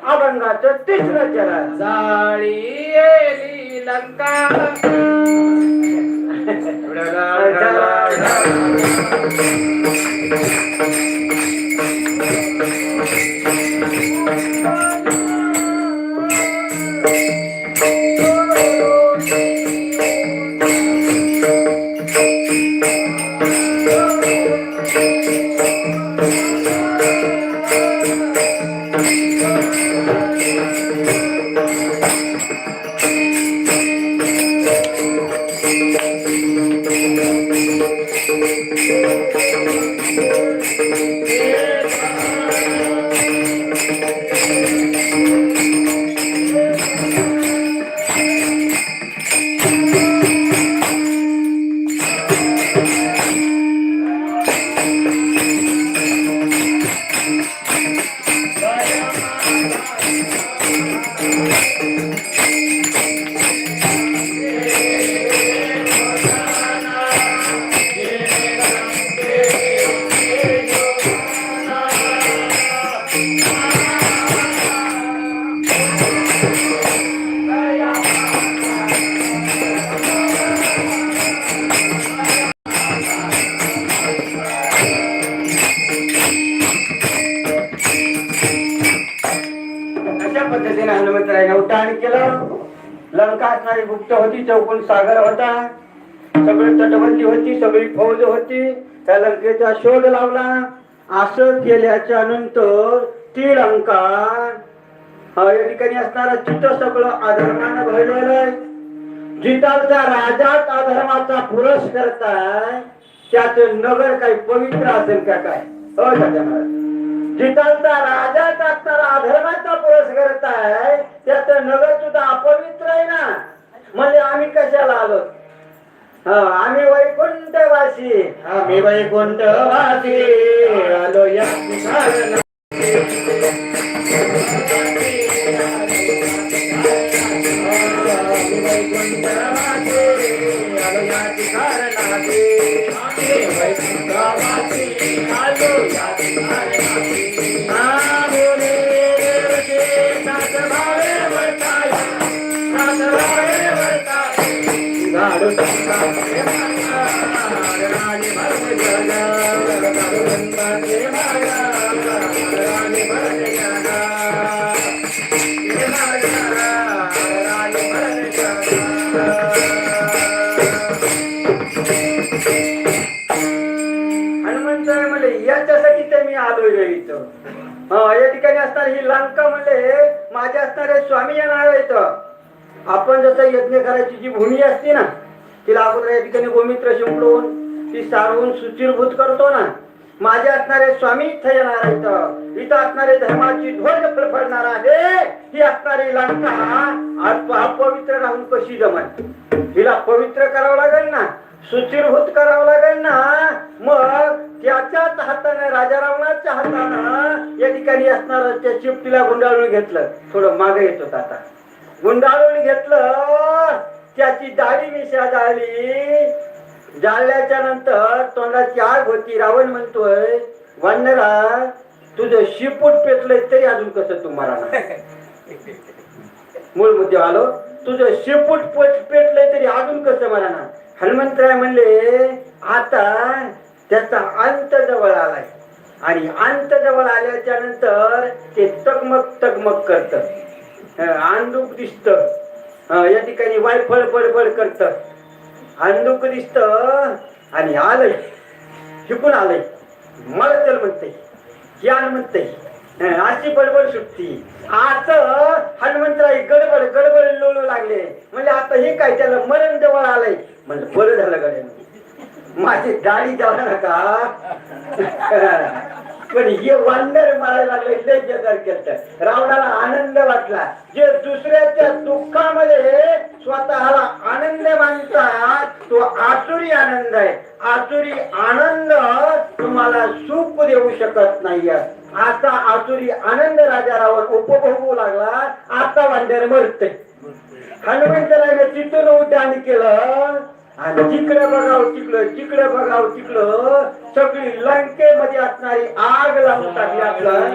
अभंगाचं तिसरं चरण. जाळी येली लंका पद्धतीने हनुमंतरायने उड्डाण केलं. लंका असणारी गुप्त होती, चौकोन सागर होता, सगळी तटबंदी होती, सगळी फौज होती. त्या लंकेचा शोध लावला. असं केल्याच्या नंतर ती लंका या ठिकाणी असणारा चित्त सगळं अधर्मानं भरलेलं आहे. जिताचा राजाच अधर्माचा पुरस करताय, त्याच नगर काही पवित्र असेल का काय? हो महाराज, जितांचा राजाच असणारा अधर्माचा पुरस करताय, त्याचं नगर सुद्धा अपवित्र आहे ना. म्हणजे आम्ही कशाला आलो? आम्ही वैकुंठवासी, आम्ही वैकुंठवासी आलो या ठिकाणी. हनुमंतराय म्हणले याच्यासाठी ते मी आलोय इथं. या ठिकाणी असणार ही लंका म्हणले माझ्या असणारे स्वामी येणार इथं. आपण जसं यज्ञ करायची जी भूमी असते ना, तिला अगोदर या ठिकाणी गोमित्र शिंपडून ती सारवून सुचिरभूत करतो ना. माझे असणारे स्वामी इथं येणार आहेत. इथं असणारे धर्माची ध्वज फडफडणार आहे. ही असणारी लंका अपवित्र राहून कशी जमल? हिला पवित्र करावं लागेल ना, सुचिरभूत करावं लागेल ना. मग त्याच्याच हाताने, राजा रावणाच्या हातानं या ठिकाणी असणार त्या चिपटीला गुंडाळून घेतलं. थोडं मागे येत होत, आता गुंडाळून घेतलं. त्याची दाढी मिशा जाळली. जाळल्याच्या नंतर तोंडाची आग होती. रावण म्हणतोय, वानरा तुझं शिपूट पेटलंय तरी अजून कसं तुम्हाला मूळ मुद्दे आलो. तुझं शिपूट पेटलंय तरी अजून कसं मला ना. हनुमंतराय म्हणले आता त्याचा अंत जवळ आलाय. आणि अंत जवळ आल्याच्या नंतर ते तगमग तगमग करत, अंधुक दिसत. या ठिकाणी वायफळ फळफळ करत, अंधुक दिसत. आणि आलंय, शिकून आलंय. मला चल म्हणते, यान म्हणते, अशी बडबड सुटती. असं हनुमंतराय गडबड गडबड लोळू लागले. म्हणजे आता हे काय, त्याला मरण जवळ आलंय. म्हणजे बरं झालं गड्या, माझी गाडी जाऊ नका. पण हे वांडर मारायला लागले, लय जगार केलं. रावणाला आनंद वाटला. जे दुसऱ्याच्या दुःखामध्ये स्वतःला आनंद मानतात तो आसुरी आनंद आहे. आसुरी आनंद तुम्हाला सुख देऊ शकत नाही. आता आसुरी आनंद राजा रावण उपभोगू लागला. आता वांडर मरते. हनुमंतराने तिथून उड्डाण केलं. आणि जिकडे बघाव तिकडं, जिकडे बघाव तिकडं सगळी लंकेमध्ये असणारी आग लावून टाकली. आपलं